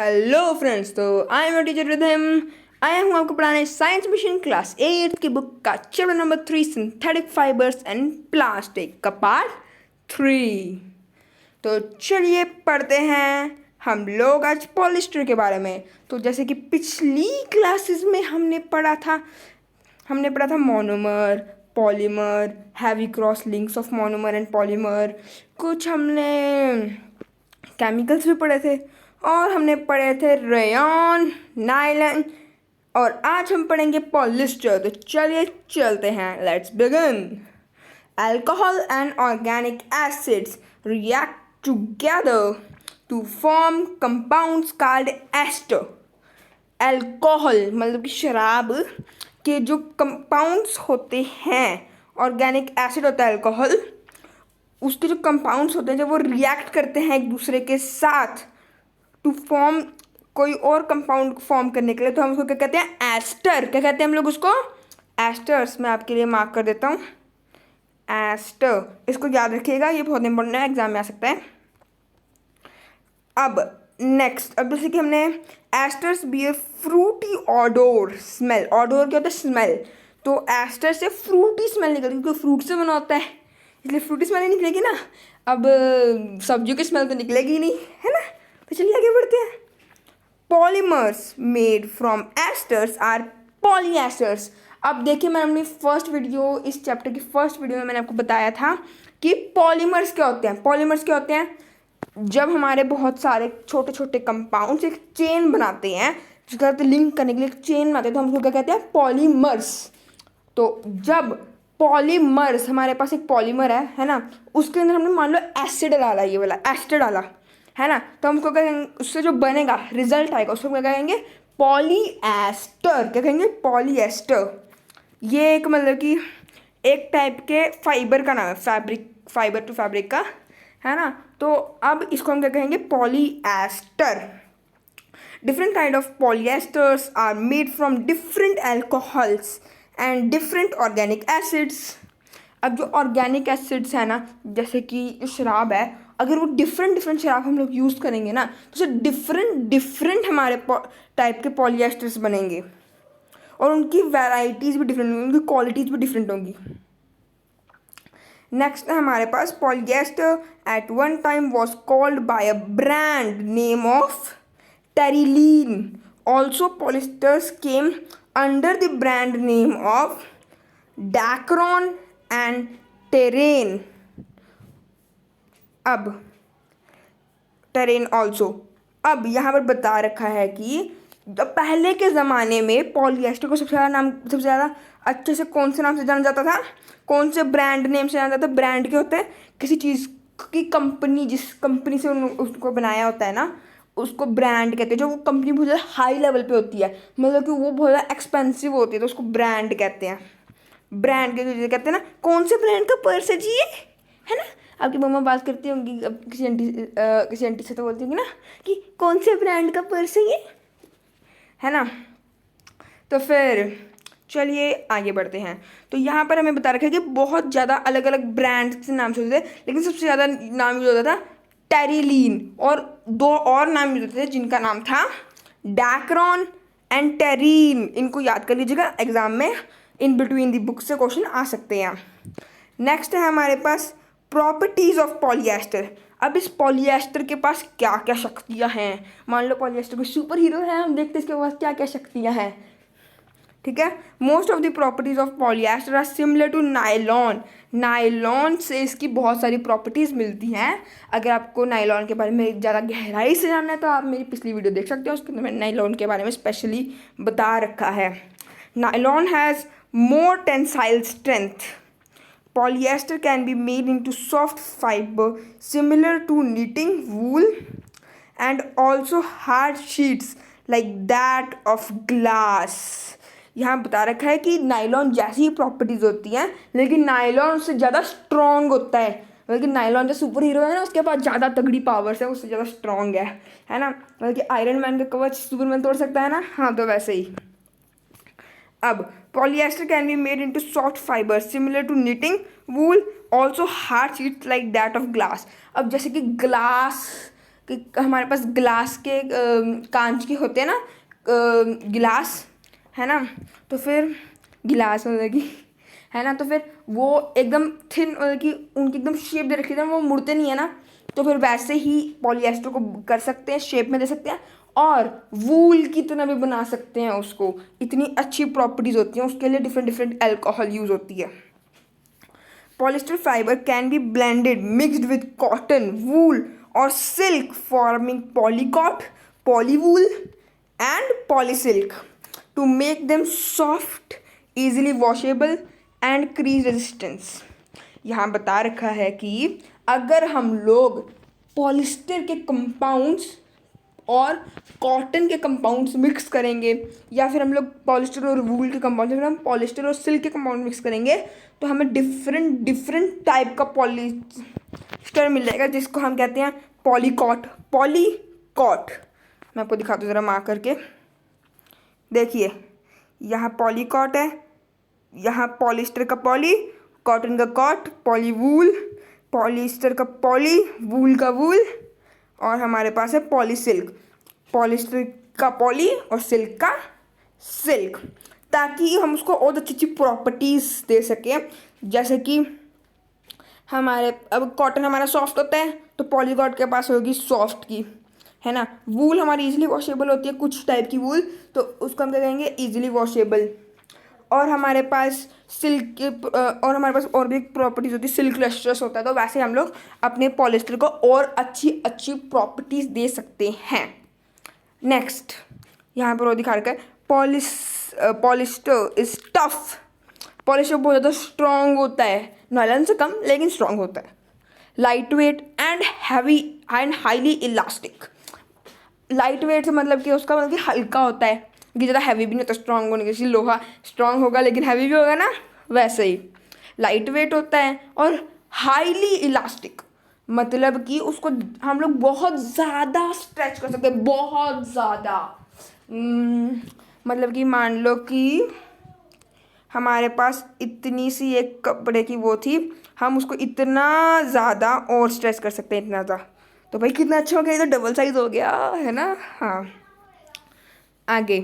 Hello friends, तो I am teacher rhythm. आया हूँ आपको पढ़ाने साइंस मिशन क्लास 8 की बुक का chapter number 3 synthetic fibres and plastic का पार्ट 3। तो चलिए पढ़ते हैं हम लोग आज पॉलिस्टर के बारे में। तो जैसे कि पिछली क्लासेस में हमने पढ़ा था monomer, polymer, heavy cross links of monomer and polymer. कुछ हमने केमिकल्स भी पढ़े थे और हमने पढ़े थे रेयॉन, नायलॉन, और आज हम पढ़ेंगे पॉलिस्टर। तो चलिए चलते हैं, let's begin. Alcohol and organic acids react together to form compounds called ester. Alcohol मतलब कि शराब के जो कंपाउंड्स होते हैं, ऑर्गेनिक एसिड होता है अल्कोहल, उसके जो कंपाउंड्स होते हैं जब वो रिएक्ट करते हैं एक दूसरे के साथ टू फॉर्म कोई और कंपाउंड फॉर्म करने के लिए, तो हम उसको क्या कहते हैं? एस्टर। क्या कहते हैं हम लोग उसको? एस्टर्स। मैं आपके लिए मार्क कर देता हूँ, एस्टर। इसको याद रखिएगा, ये बहुत इंपॉर्टेंट है, एग्जाम में आ सकता है। अब नेक्स्ट, अब जैसे कि हमने एस्टर्स बियर फ्रूटी ऑडोर स्मेल। ऑडोर क्या होता है? स्मेल। तो एस्टर से फ्रूटी स्मेल निकलती है क्योंकि फ्रूट से बना होता है, इसलिए फ्रूटी स्मेल ही निकलेगी ना। अब सब्जियों की स्मेल तो निकलेगी ही नहीं, है ना। तो चलिए आगे बढ़ते हैं। Polymers made from esters are polyesters. अब देखिए, मैंने अपनी फर्स्ट वीडियो, इस चैप्टर की फर्स्ट वीडियो में मैंने आपको बताया था कि पॉलीमर्स क्या होते हैं। पॉलीमर्स क्या होते हैं? जब हमारे बहुत सारे छोटे छोटे कंपाउंड्स एक चेन बनाते हैं, जिसका अर्थ लिंक करने के लिए एक चेन बनाते हैं, तो हम उसको क्या कहते हैं? पॉलीमर्स। तो जब पॉलीमर्स, हमारे पास एक पॉलीमर है ना, उसके अंदर हमने मान लो एसिड डाला, ये वाला एस्टर डाला, है ना, तो हम उसको कहेंगे, उससे जो बनेगा रिजल्ट आएगा उसको क्या कहेंगे? पॉलीएस्टर। क्या कहेंगे? पॉलीएस्टर। ये एक मतलब कि एक टाइप के फाइबर का नाम है, फैब्रिक, फाइबर टू फैब्रिक का, है ना। तो अब इसको हम क्या कहेंगे? Polyester. Different kind of polyesters are made from different alcohols and different organic acids. अब जो ऑर्गेनिक एसिड्स है ना, जैसे कि जो शराब है, अगर वो डिफरेंट शराब हम लोग यूज़ करेंगे ना, तो उससे डिफरेंट हमारे टाइप के पॉलीएस्टर्स बनेंगे, और उनकी वैराइटीज़ भी डिफरेंट होंगी, उनकी क्वालिटीज़ भी डिफरेंट होंगी। नेक्स्ट है हमारे पास polyester at one time was called by a brand name of Terylene. Also, polyesters came under the brand name of Dacron and Terrain. अब Terrain also. अब यहाँ पर बता रखा है कि जब पहले के ज़माने में पॉलीएस्टर को सबसे ज़्यादा अच्छे से कौन से नाम से जाना जाता था? कौन से ब्रांड नेम से जाना जाता था? ब्रांड क्या होता है? किसी चीज़ की कंपनी, जिस कंपनी से उसको बनाया होता है ना, उसको ब्रांड कहते हैं। जो वो कंपनी बहुत ज़्यादा हाई लेवल पे होती है, मतलब कि वो बहुत ज़्यादा एक्सपेंसिव होती है, तो उसको ब्रांड कहते हैं। ब्रांड के जो कहते हैं ना, कौन से ब्रांड का पर्स है जी ये, है ना। आपकी मम्मा बात करती होंगी, अब किसी आंटी से तो बोलती होंगी ना कि कौन से ब्रांड का पर्स है ये, है ना। तो फिर चलिए आगे बढ़ते हैं। तो यहाँ पर हमें बता रखा है कि बहुत ज़्यादा अलग अलग ब्रांड के नाम से होते थे, लेकिन सबसे ज़्यादा नाम यूज होता था टेरिलीन, और दो और नाम यूज होते थे जिनका नाम था डैक्रॉन एंड टेरीन। इनको याद कर लीजिएगा, एग्जाम में इन बिटवीन दी बुक से क्वेश्चन आ सकते हैं। नेक्स्ट है हमारे पास प्रॉपर्टीज ऑफ पॉलीएस्टर। अब इस पॉलीएस्टर के पास क्या क्या शक्तियाँ हैं? मान लो पॉलीएस्टर कोई सुपर हीरो है, हम देखते हैं इसके पास क्या क्या शक्तियाँ हैं, ठीक है। Most of the properties of polyester are similar to nylon. Nylon से इसकी बहुत सारी प्रॉपर्टीज़ मिलती हैं। अगर आपको नायलॉन के बारे में ज़्यादा गहराई से जानना है तो आप मेरी पिछली वीडियो देख सकते हो, उसके अंदर मैंने नायलॉन के बारे में स्पेशली बता रखा है। Nylon has more tensile strength. Polyester can be made into soft fiber similar to knitting wool and also hard sheets like that of glass. यहाँ बता रखा है कि नायलॉन जैसी ही प्रॉपर्टीज़ होती हैं, लेकिन नायलॉन उससे ज़्यादा स्ट्रॉन्ग होता है। लेकिन नायलॉन जो सुपर हीरो है ना, उसके पास ज़्यादा तगड़ी पावर्स है, उससे ज़्यादा स्ट्रॉन्ग है ना। मतलब कि आयरन मैन का कवच सुपरमैन तोड़ सकता है ना, हाँ, तो वैसे ही। अब polyester can be made into soft fibre similar to knitting wool, also hard sheets like that of glass. अब जैसे कि ग्लास कि हमारे पास ग्लास के कांच के होते हैं ना गिलास, है ना, तो फिर गिलास मतलब कि, है ना, तो फिर वो एकदम थिन मतलब कि उनकी एकदम शेप दे रखी है, वो मुड़ते नहीं है ना, तो फिर वैसे ही पॉलीएस्टर को कर सकते हैं, शेप में दे सकते हैं और वूल की तरह भी बना सकते हैं उसको। इतनी अच्छी प्रॉपर्टीज होती हैं उसके लिए, डिफरेंट डिफरेंट अल्कोहल यूज होती है। Polyester fiber can be blended, mixed with cotton, wool, or silk, forming polycot, polywool, and polysilk to make them soft, easily washable, and crease resistance. यहाँ बता रखा है कि अगर हम लोग पॉलिस्टर के कंपाउंड्स और कॉटन के कंपाउंड्स मिक्स करेंगे, या फिर हम लोग पॉलिस्टर और वूल के कंपाउंड, फिर हम पॉलिस्टर और सिल्क के कंपाउंड मिक्स करेंगे, तो हमें डिफरेंट डिफरेंट टाइप का पॉलिस्टर मिल जाएगा, जिसको हम कहते हैं पॉलीकॉट। पॉलीकॉट मैं आपको दिखाता हूँ ज़रा मार्क करके, देखिए यहाँ पॉलीकॉट है, यहाँ पॉलिस्टर का पॉली, कॉटन का कॉट, पॉली वूल, पॉलिस्टर का पॉली, वूल का वूल, और हमारे पास है पॉली सिल्क, पॉलिस्टर का पॉली और सिल्क का सिल्क, ताकि हम उसको और अच्छी अच्छी प्रॉपर्टीज़ दे सकें। जैसे कि हमारे अब कॉटन हमारा सॉफ्ट होता है तो पॉलीकॉट के पास होगी सॉफ्ट की, है ना। वूल हमारी इजीली वॉशेबल होती है, कुछ टाइप की वूल, तो उसको हम क्या कहेंगे, इजीली वॉशेबल। और हमारे पास सिल्क के और हमारे पास और भी प्रॉपर्टीज़ होती है, सिल्क लस्ट्रस होता है, तो वैसे हम लोग अपने पॉलिस्टर को और अच्छी अच्छी प्रॉपर्टीज़ दे सकते हैं। नेक्स्ट यहाँ पर वो दिखा रखा है, पॉलिस्टर इज टफ। पॉलिस्टर बहुत ज़्यादा स्ट्रॉन्ग होता है, नायलॉन से कम लेकिन स्ट्रॉन्ग होता है। Light weight and heavy and highly elastic. Light weight से मतलब कि उसका मतलब कि हल्का होता है, कि ज़्यादा हैवी भी नहीं होता स्ट्रॉन्ग होने के, जैसे लोहा स्ट्रॉन्ग होगा लेकिन हैवी भी होगा ना, वैसे ही लाइट वेट होता है। और हाईली इलास्टिक मतलब कि उसको हम लोग बहुत ज़्यादा स्ट्रेच कर सकते हैं, बहुत ज़्यादा। मतलब कि मान लो कि हमारे पास इतनी सी एक कपड़े की वो थी, हम उसको इतना ज़्यादा और स्ट्रेच कर सकते हैं, इतना ज़्यादा, तो भाई कितना अच्छा हो गया, ये तो डबल साइज हो गया, है ना। हाँ आगे,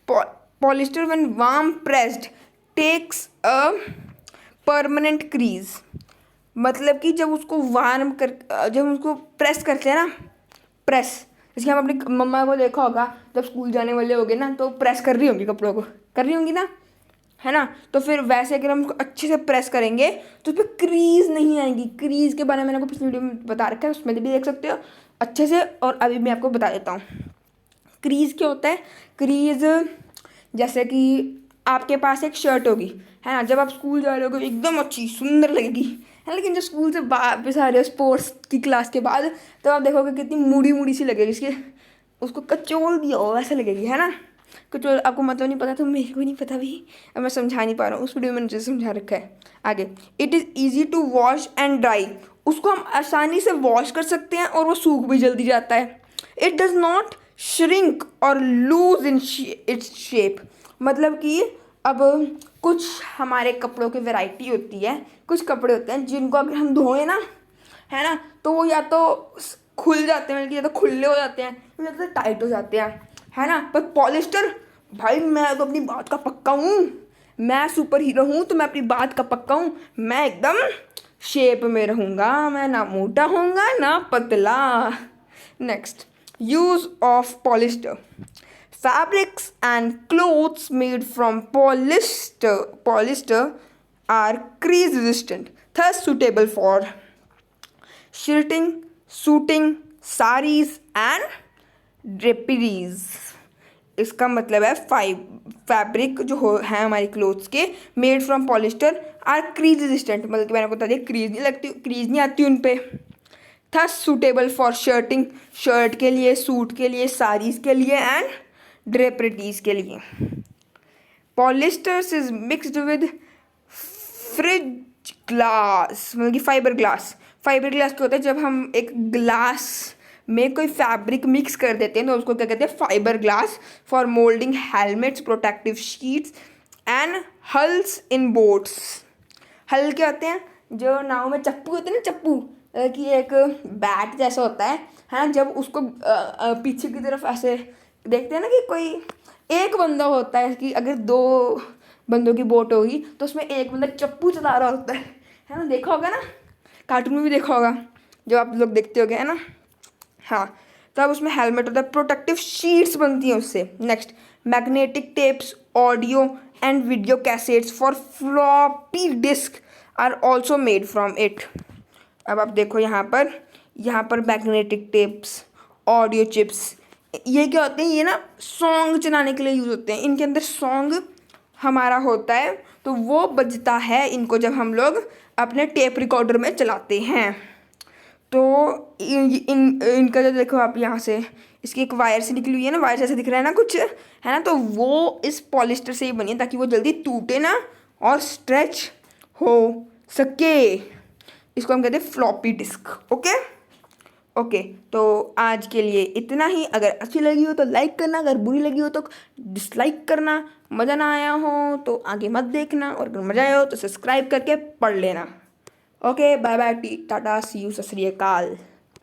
polyester when warm pressed takes a permanent crease. मतलब कि जब उसको वार्म कर, जब हम उसको प्रेस करते हैं ना, प्रेस, जैसे हम अपनी मम्मा को देखा होगा जब स्कूल जाने वाले होंगे ना, तो प्रेस कर रही होंगी कपड़ों को, कर रही होंगी ना, है ना। तो फिर वैसे अगर हम उसको अच्छे से प्रेस करेंगे तो उस पर क्रीज नहीं आएगी। क्रीज के बारे में मैंने आपको पिछली वीडियो में बता रखा है, उसमें भी देख सकते हो अच्छे से, और अभी मैं आपको बता देता हूँ क्रीज क्या होता है। क्रीज जैसे कि आपके पास एक शर्ट होगी, है ना, जब आप स्कूल जा रहे हो एकदम अच्छी सुंदर लगेगी, है, लेकिन जब स्कूल से वापस आ रहे हो स्पोर्ट्स की क्लास के बाद, तो आप देखोगे कितनी मुड़ी मुड़ी सी लगेगी, इसके उसको कचोल दिया हो वैसे लगेगी, है ना। कचोल आपको मतलब नहीं पता तो मेरे को नहीं पता भी, अब मैं समझा नहीं पा रहा हूँ, उस वीडियो में मुझे समझा रखा है। आगे, it is easy to wash and dry. उसको हम आसानी से वॉश कर सकते हैं और वो सूख भी जल्दी जाता है। इट डज़ नॉट श्रिंक और लूज इन इट्स शेप। मतलब कि अब कुछ हमारे कपड़ों की वैरायटी होती है, कुछ कपड़े होते हैं जिनको अगर हम धोएं ना, है ना, तो वो या तो खुल जाते हैं, या तो खुले हो जाते हैं, या तो टाइट हो जाते हैं, है ना। पर पॉलिस्टर, भाई मैं तो अपनी बात का पक्का हूँ, मैं सुपर हीरो हूँ तो मैं अपनी बात का पक्का हूँ, मैं एकदम शेप में रहूँगा, मैं ना मोटा होऊंगा ना पतला। Next, use of polyester. Fabrics and clothes made from polyester are crease resistant, thus suitable for shirting, suiting, saris and draperies. इसका मतलब है फैब्रिक जो है हमारी क्लोथ्स के, made from polyester, are crease resistant, मतलब कि मैंने आपको बता दिया क्रीज नहीं लगती, क्रीज नहीं आती उन पे। Thus suitable for shirting, shirt के लिए, सूट के लिए, साड़ीज़ के लिए एंड ड्रेपरीज के लिए। Polyesters is mixed with fridge glass, मतलब कि फाइबर ग्लास। फाइबर ग्लास क्या होता है, जब हम एक ग्लास में कोई फैब्रिक मिक्स कर देते हैं तो उसको क्या कहते हैं, fibre glass, for moulding helmets, protective sheets and hulls in boats. हल क्या होते हैं, जो नाव में चप्पू होते हैं ना, चप्पू कि एक बैट जैसा होता है, है ना, जब उसको पीछे की तरफ ऐसे देखते हैं ना कि कोई एक बंदा होता है कि अगर दो बंदों की बोट होगी तो उसमें एक बंदा चप्पू चला रहा होता है ना, देखा होगा ना, कार्टून में भी देखा होगा जो आप लोग देखते होगे, है ना। हाँ, तो अब उसमें हेलमेट होता है, प्रोटेक्टिव शीट्स बनती हैं उससे। Next, magnetic tapes, audio and video cassettes for floppy disk are also made from it. अब आप देखो यहाँ पर मैग्नेटिक टेप्स, ऑडियो चिप्स, ये क्या होते हैं, ये ना सॉन्ग चलाने के लिए यूज़ होते हैं। इनके अंदर सॉन्ग हमारा होता है तो वो बजता है इनको जब हम लोग अपने टेप रिकॉर्डर में चलाते हैं। तो इनका जो देखो आप यहाँ से इसकी एक वायर से निकली हुई है ना, वायर जैसे दिख रहा है ना कुछ, है ना, तो वो इस पॉलिस्टर से ही बनी है ताकि वो जल्दी टूटे ना और स्ट्रेच हो सके। इसको हम कहते हैं फ्लॉपी डिस्क। ओके ओके, तो आज के लिए इतना ही। अगर अच्छी लगी हो तो लाइक करना, अगर बुरी लगी हो तो डिसलाइक करना, मज़ा ना आया हो तो आगे मत देखना, और अगर मज़ा आया हो तो सब्सक्राइब करके पढ़ लेना। Okay, bye bye, ta-ta, see you, सत श्री अकाल।